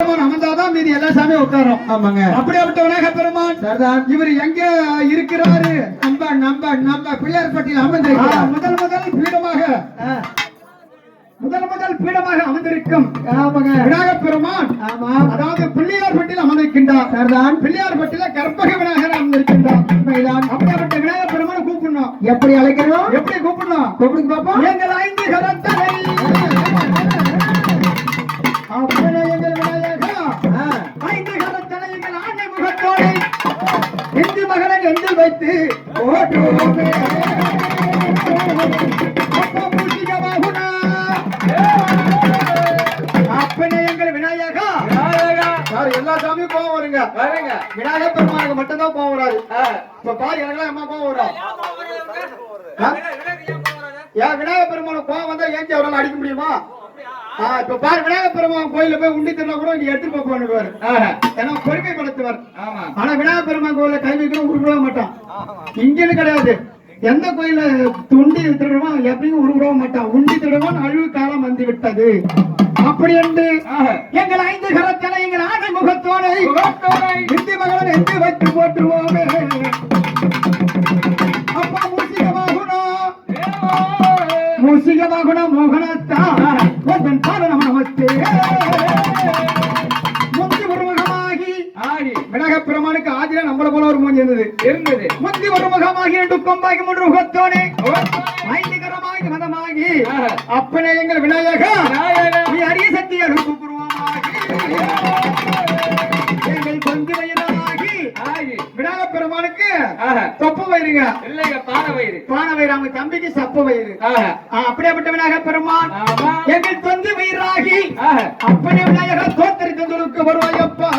பெருமான் அமர்ந்தாதான் மீதி எல்லா சாமியும் உட்காரும். ஆமாங்க. அப்படியாப்பட்ட விநாயக பெருமான் இவர் எங்க இருக்கிறாரு? நம்ம நம்ம நம்ம பிள்ளையார்பட்டியில் அமர்ந்திருக்கிறார். முதல் பீடமாக அமர்ந்திருக்கும் விநாயகப் பெருமான். அதாவது பிள்ளையார்பட்டியில் அமர்ந்திருக்கின்றார். பிள்ளையார்பட்டியில கற்பக விநாயகர் அமர்ந்திருக்கின்றார். அப்படியாப்பட்ட விநாயகப் பெருமானை கூப்பிடணும். எப்படி அழைக்கணும்? எப்படி கூப்பிடணும்? கூப்பிடுங்க பாப்போம். எங்கள் 5 கரத்தனை அப்பனே எங்கள் விநாயகா 5 கரத்தனை எங்கள் ஆணை முகத்தோடு இந்து மகனை எந்தில் வைத்து ஓட்டுவோமே. அப்பனே எங்கள் விநாயகா. எல்லா சாமியும் கோவம் வருங்க. விநாயகப் பெருமானுக்கு மட்டும்தான் கோவம் வராது. இப்ப பாரு எனக்கெல்லாம் அம்மா கோவம் வரும். ஏன் விநாயகப் பெருமானுக்கு கோவம் வந்தா ஏஞ்சி அவரால் அடிக்க முடியுமா? இப்ப பாரு விநாயகப் பெருமான் கோயில போய் உண்டி திருநா கூட இங்க எடுத்துட்டு போவாரு. ஏன்னா பொறுமைப்படுத்துவார். ஆனா விநாயகப் பெருமான் கோயில கை வைக்கிறோம் உருவிட மாட்டான். இங்கன்னு கிடையாது. எந்த கோயில உண்டி திருடுவோம் எப்படியும் உருவிட மாட்டான். உண்டி திருடுவோம் அழிவு காலம் வந்து விட்டது. அப்படி என்று எங்கள் 5 கரத்தனை எங்கள் ஆணை முகத்தோடு இந்தி மகன் எந்தி வைத்து போட்டுருவோமே. அப்பா மூசிகமாகுணம் மோகனத்தா ஒன்றன் பாதனம் நமஸ்தே. முந்தி ஒருமுகமாகி விநாயகப் பெருமானுக்கு ஆதில நம்மள போல ஒரு மூஞ்சி இருந்தது. முந்தி ஒருமுகமாகி 2 கொம்பாகி 3 முகத்தோடு 5 கரமாகி மதமாகி அப்பனே எங்கள் விநாயகா நீ அரிய சக்தி அனுப்புருவமாகி எங்கள் கொஞ்ச வயிறாகி விநாயகப் பெருமானுக்கு தொப்ப வயிறுங்க. இல்லைங்க பானை வயிறு. பானை வயிறு அவங்க தம்பிக்கு சப்ப வயிறு. அப்படியேப்பட்ட விநாயகப் பெருமான் எங்கள் தொந்தி வயிறாகி அப்பனே விநாயகர் தோத்தரி தந்தலுக்கு வருவாயப்பா.